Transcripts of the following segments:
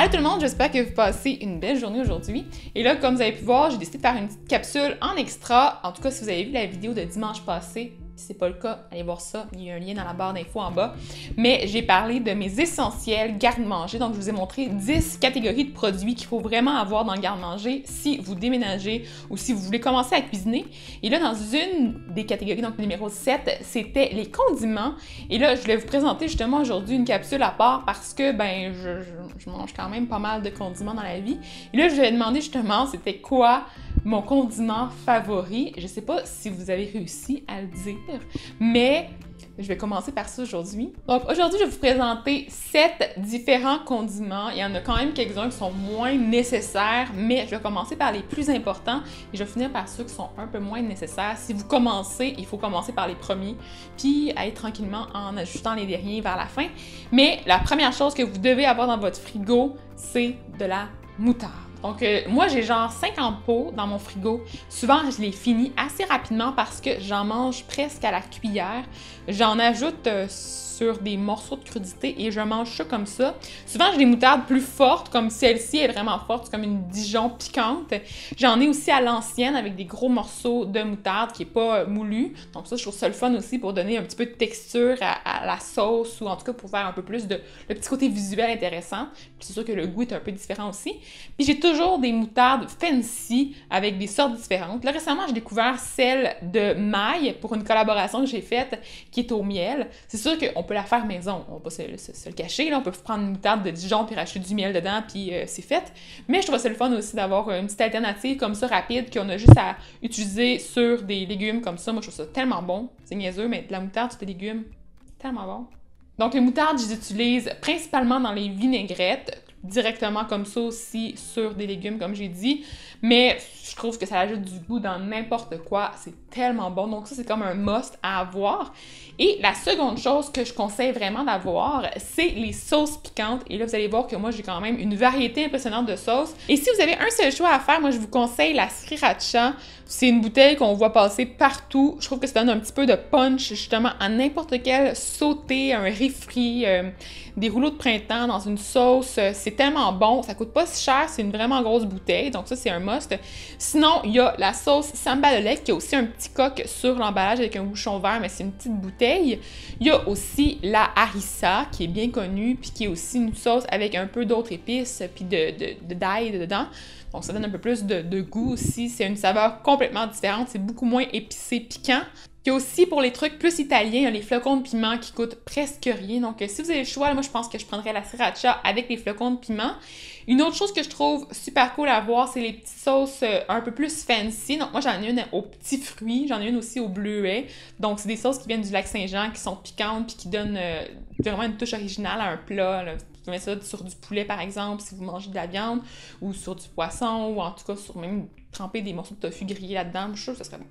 Allô tout le monde, j'espère que vous passez une belle journée aujourd'hui. Et là, comme vous avez pu voir, j'ai décidé de faire une petite capsule en extra. En tout cas, si vous avez vu la vidéo de dimanche passé, si c'est pas le cas, allez voir ça, il y a un lien dans la barre d'infos en bas. Mais j'ai parlé de mes essentiels garde-manger, donc je vous ai montré 10 catégories de produits qu'il faut vraiment avoir dans le garde-manger si vous déménagez ou si vous voulez commencer à cuisiner. Et là, dans une des catégories, donc le numéro 7, c'était les condiments. Et là, je voulais vous présenter justement aujourd'hui une capsule à part parce que, ben, je mange quand même pas mal de condiments dans la vie. Et là, je vous ai demandé justement c'était quoi mon condiment favori. Je sais pas si vous avez réussi à le dire, mais je vais commencer par ça aujourd'hui. Donc aujourd'hui, je vais vous présenter 7 différents condiments. Il y en a quand même quelques-uns qui sont moins nécessaires, mais je vais commencer par les plus importants et je vais finir par ceux qui sont un peu moins nécessaires. Si vous commencez, il faut commencer par les premiers, puis aller tranquillement en ajustant les derniers vers la fin. Mais la première chose que vous devez avoir dans votre frigo, c'est de la moutarde. Donc, moi, j'ai genre 50 pots dans mon frigo. Souvent, je les finis assez rapidement parce que j'en mange presque à la cuillère. J'en ajoute sur des morceaux de crudité et je mange ça comme ça. Souvent, j'ai des moutardes plus fortes, comme celle-ci est vraiment forte, c'est comme une Dijon piquante. J'en ai aussi à l'ancienne avec des gros morceaux de moutarde qui n'est pas moulu. Donc ça, je trouve ça le fun aussi pour donner un petit peu de texture à la sauce ou en tout cas pour faire un peu plus de le petit côté visuel intéressant. Puis c'est sûr que le goût est un peu différent aussi. Puis j'ai toujours des moutardes fancy avec des sortes différentes. Là, récemment, j'ai découvert celle de maille pour une collaboration que j'ai faite qui est au miel. C'est sûr qu'on peut la faire maison, on va pas se le cacher, là. On peut prendre une moutarde de Dijon puis racheter du miel dedans puis c'est fait. Mais je trouve ça le fun aussi d'avoir une petite alternative comme ça rapide qu'on a juste à utiliser sur des légumes comme ça. Moi, je trouve ça tellement bon. C'est niaiseux, mais de la moutarde sur des légumes, tellement bon. Donc les moutardes, je les utilise principalement dans les vinaigrettes, directement comme ça aussi sur des légumes comme j'ai dit, mais je trouve que ça ajoute du goût dans n'importe quoi, c'est tellement bon, donc ça c'est comme un must à avoir. Et la seconde chose que je conseille vraiment d'avoir, c'est les sauces piquantes, et là vous allez voir que moi j'ai quand même une variété impressionnante de sauces. Et si vous avez un seul choix à faire, moi je vous conseille la sriracha. C'est une bouteille qu'on voit passer partout. Je trouve que ça donne un petit peu de punch justement à n'importe quel sauté, un riz frit, des rouleaux de printemps dans une sauce. C'est tellement bon, ça coûte pas si cher, c'est une vraiment grosse bouteille, donc ça c'est un must. Sinon, il y a la sauce Sambalolek qui a aussi un petit coq sur l'emballage avec un bouchon vert, mais c'est une petite bouteille. Il y a aussi la harissa qui est bien connue, puis qui est aussi une sauce avec un peu d'autres épices, puis d'ail dedans. Donc ça donne un peu plus de goût aussi, c'est une saveur complètement différente, c'est beaucoup moins épicé, piquant. Il y a aussi pour les trucs plus italiens, les flocons de piment qui coûtent presque rien. Donc si vous avez le choix, moi je pense que je prendrais la sriracha avec les flocons de piment. Une autre chose que je trouve super cool à voir, c'est les petites sauces un peu plus fancy. Donc moi j'en ai une aux petits fruits, j'en ai une aussi au bleuet. Donc c'est des sauces qui viennent du lac Saint-Jean, qui sont piquantes puis qui donnent vraiment une touche originale à un plat. Là. Vous mettez ça sur du poulet par exemple, si vous mangez de la viande, ou sur du poisson, ou en tout cas sur même tremper des morceaux de tofu grillés là-dedans. Je suis sûre que ça serait bon.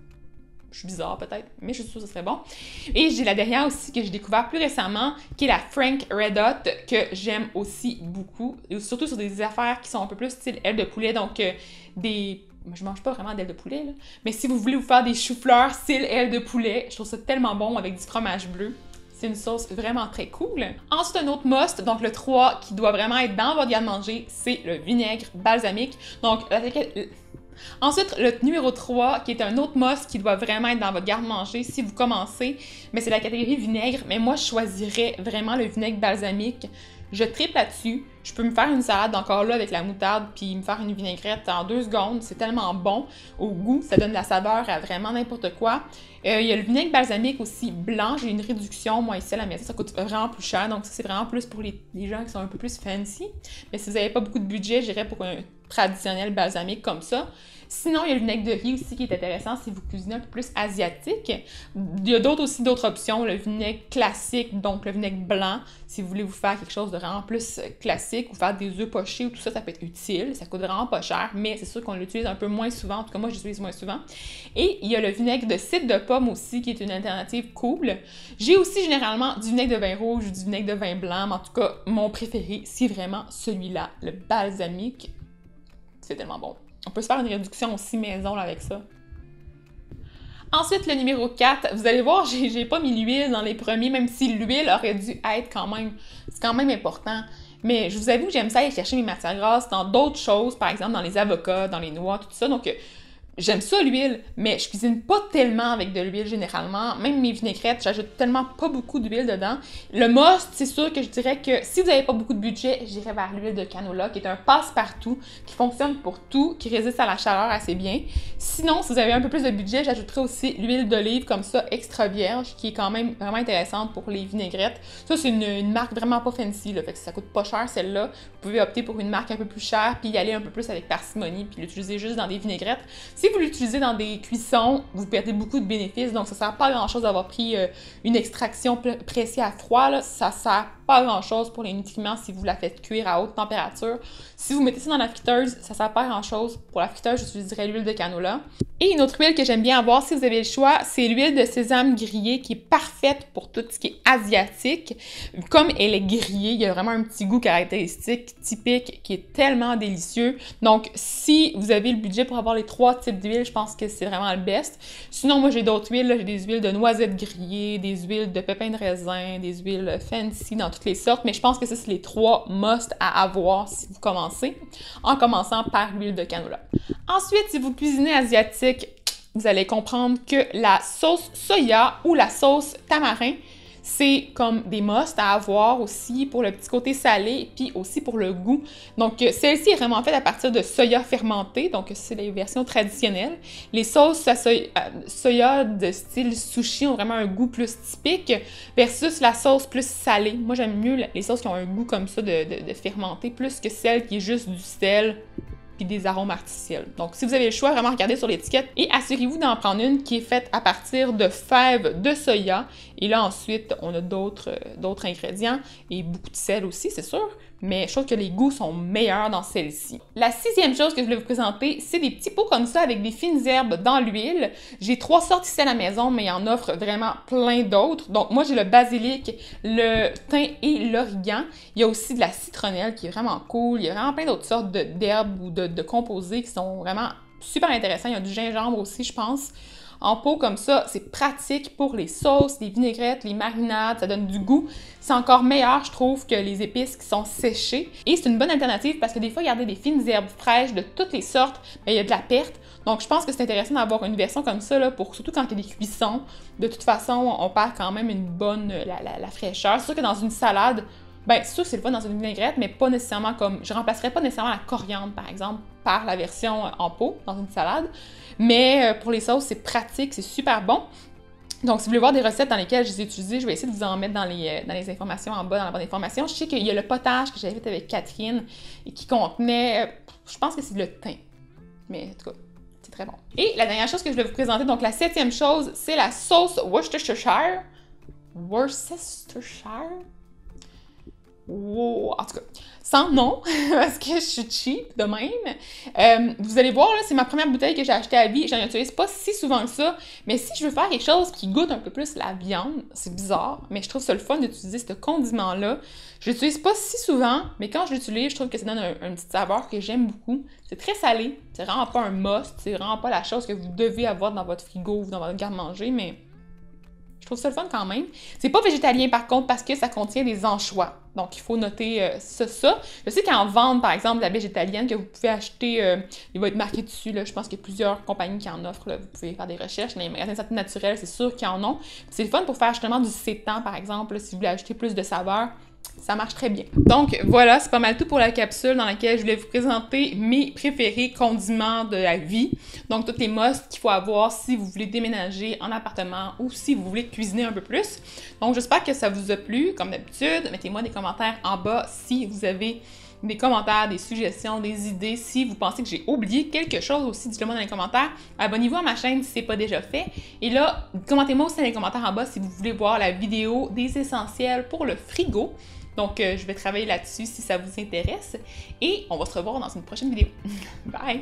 Je suis bizarre peut-être, mais je suis sûre que ce serait bon. Et j'ai la dernière aussi que j'ai découvert plus récemment, qui est la Frank Red Hot, que j'aime aussi beaucoup. Et surtout sur des affaires qui sont un peu plus style aile de poulet, donc des... Je mange pas vraiment d'aile de poulet, là. Mais si vous voulez vous faire des choux-fleurs style aile de poulet, je trouve ça tellement bon avec du fromage bleu. C'est une sauce vraiment très cool. Ensuite, un autre must, donc le 3 qui doit vraiment être dans votre garde-manger, c'est le vinaigre balsamique. Donc, ensuite, le numéro 3, qui est un autre must qui doit vraiment être dans votre garde-manger si vous commencez, mais c'est la catégorie vinaigre, mais moi je choisirais vraiment le vinaigre balsamique. Je triple là-dessus, je peux me faire une salade encore là avec la moutarde puis me faire une vinaigrette en 2 secondes, c'est tellement bon au goût, ça donne de la saveur à vraiment n'importe quoi. Il y a le vinaigre balsamique aussi blanc, j'ai une réduction, moi ici à la maison, ça coûte vraiment plus cher, donc ça c'est vraiment plus pour les gens qui sont un peu plus fancy. Mais si vous n'avez pas beaucoup de budget, j'irais pour un traditionnel balsamique comme ça. Sinon, il y a le vinaigre de riz aussi qui est intéressant si vous cuisinez un peu plus asiatique. Il y a aussi d'autres options, le vinaigre classique, donc le vinaigre blanc, si vous voulez vous faire quelque chose de vraiment plus classique ou faire des œufs pochés ou tout ça, ça peut être utile. Ça coûte vraiment pas cher, mais c'est sûr qu'on l'utilise un peu moins souvent. En tout cas, moi, j'utilise moins souvent. Et il y a le vinaigre de cidre de pomme aussi, qui est une alternative cool. J'ai aussi généralement du vinaigre de vin rouge ou du vinaigre de vin blanc, mais en tout cas, mon préféré, c'est vraiment celui-là, le balsamique. C'est tellement bon. On peut se faire une réduction aussi maison là, avec ça. Ensuite, le numéro 4, vous allez voir, j'ai pas mis l'huile dans les premiers, même si l'huile aurait dû être quand même, c'est quand même important. Mais je vous avoue que j'aime ça aller chercher mes matières grasses dans d'autres choses, par exemple dans les avocats, dans les noix, tout ça. Donc, j'aime ça l'huile, mais je cuisine pas tellement avec de l'huile généralement. Même mes vinaigrettes, j'ajoute tellement pas beaucoup d'huile dedans. Le must, c'est sûr que je dirais que si vous n'avez pas beaucoup de budget, j'irais vers l'huile de canola, qui est un passe-partout, qui fonctionne pour tout, qui résiste à la chaleur assez bien. Sinon, si vous avez un peu plus de budget, j'ajouterais aussi l'huile d'olive comme ça, extra vierge, qui est quand même vraiment intéressante pour les vinaigrettes. Ça, c'est une marque vraiment pas fancy, là, fait que ça coûte pas cher celle-là. Vous pouvez opter pour une marque un peu plus chère, puis y aller un peu plus avec parcimonie, puis l'utiliser juste dans des vinaigrettes. Si vous l'utilisez dans des cuissons, vous perdez beaucoup de bénéfices, donc ça sert pas à grand-chose d'avoir pris une extraction pressée à froid, là. Ça sert pas à grand-chose pour les nutriments si vous la faites cuire à haute température. Si vous mettez ça dans la friteuse, ça sert pas à grand-chose. Pour la friteuse, j'utiliserais l'huile de canola. Et une autre huile que j'aime bien avoir, si vous avez le choix, c'est l'huile de sésame grillée qui est parfaite pour tout ce qui est asiatique. Comme elle est grillée, il y a vraiment un petit goût caractéristique, typique, qui est tellement délicieux. Donc, si vous avez le budget pour avoir les 3 types d'huile, je pense que c'est vraiment le best. Sinon, moi, j'ai d'autres huiles. J'ai des huiles de noisettes grillées, des huiles de pépins de raisin, des huiles fancy dans toutes les sortes. Mais je pense que ça, c'est les 3 must à avoir si vous commencez, en commençant par l'huile de canola. Ensuite, si vous cuisinez asiatique, vous allez comprendre que la sauce soya ou la sauce tamarin, c'est comme des musts à avoir aussi pour le petit côté salé, puis aussi pour le goût. Donc, celle-ci est vraiment faite à partir de soya fermenté, donc c'est les versions traditionnelles. Les sauces à soya de style sushi ont vraiment un goût plus typique versus la sauce plus salée. Moi, j'aime mieux les sauces qui ont un goût comme ça de fermenté, plus que celle qui est juste du sel puis des arômes artificiels. Donc, si vous avez le choix, vraiment regardez sur l'étiquette et assurez-vous d'en prendre une qui est faite à partir de fèves de soya. Et là, ensuite, on a d'autres ingrédients et beaucoup de sel aussi, c'est sûr. Mais je trouve que les goûts sont meilleurs dans celle-ci. La 6e chose que je voulais vous présenter, c'est des petits pots comme ça avec des fines herbes dans l'huile. J'ai 3 sortes ici à la maison, mais il en offre vraiment plein d'autres. Donc moi, j'ai le basilic, le thym et l'origan. Il y a aussi de la citronnelle qui est vraiment cool. Il y a vraiment plein d'autres sortes d'herbes ou de composés qui sont vraiment super intéressants. Il y a du gingembre aussi, je pense. En pot comme ça, c'est pratique pour les sauces, les vinaigrettes, les marinades, ça donne du goût. C'est encore meilleur, je trouve, que les épices qui sont séchées. Et c'est une bonne alternative parce que des fois, garder des fines herbes fraîches de toutes les sortes, bien, il y a de la perte. Donc, je pense que c'est intéressant d'avoir une version comme ça, là, pour surtout quand il y a des cuissons. De toute façon, on perd quand même une bonne la fraîcheur. C'est sûr que dans une salade, ben, c'est sûr que c'est le fun dans une vinaigrette, mais pas nécessairement comme... Je remplacerais pas nécessairement la coriandre, par exemple, par la version en pot, dans une salade. Mais pour les sauces, c'est pratique, c'est super bon. Donc, si vous voulez voir des recettes dans lesquelles je les ai utilisées, je vais essayer de vous en mettre dans les informations en bas, dans la barre d'informations. Je sais qu'il y a le potage que j'avais fait avec Catherine et qui contenait, je pense que c'est le thym. Mais en tout cas, c'est très bon. Et la dernière chose que je vais vous présenter, donc la 7e chose, c'est la sauce Worcestershire. Worcestershire? Wow. En tout cas, sans nom, parce que je suis cheap de même. Vous allez voir, là, c'est ma première bouteille que j'ai achetée à vie. J'en utilise pas si souvent que ça, mais si je veux faire quelque chose qui goûte un peu plus la viande, c'est bizarre, mais je trouve ça le fun d'utiliser ce condiment-là. Je l'utilise pas si souvent, mais quand je l'utilise, je trouve que ça donne un petit saveur que j'aime beaucoup. C'est très salé, c'est vraiment pas un must, c'est vraiment pas la chose que vous devez avoir dans votre frigo ou dans votre garde-manger, mais... Je trouve ça le fun quand même. C'est pas végétalien par contre parce que ça contient des anchois. Donc il faut noter ça. Je sais qu'en vente, par exemple, la végétalienne que vous pouvez acheter, il va être marqué dessus. Là, je pense qu'il y a plusieurs compagnies qui en offrent. Là. Vous pouvez faire des recherches. Les magasins de santé naturelle, c'est sûr qu'ils en ont. C'est le fun pour faire justement du sétan, par exemple, là, si vous voulez acheter plus de saveur. Ça marche très bien. Donc voilà, c'est pas mal tout pour la capsule dans laquelle je voulais vous présenter mes préférés condiments de la vie. Donc toutes les musts qu'il faut avoir si vous voulez déménager en appartement ou si vous voulez cuisiner un peu plus. Donc j'espère que ça vous a plu. Comme d'habitude, mettez-moi des commentaires en bas si vous avez des commentaires, des suggestions, des idées. Si vous pensez que j'ai oublié quelque chose aussi, dites-le moi dans les commentaires. Abonnez-vous à ma chaîne si ce n'est pas déjà fait. Et là, commentez-moi aussi dans les commentaires en bas si vous voulez voir la vidéo des essentiels pour le frigo. Donc, je vais travailler là-dessus si ça vous intéresse. Et on va se revoir dans une prochaine vidéo. Bye!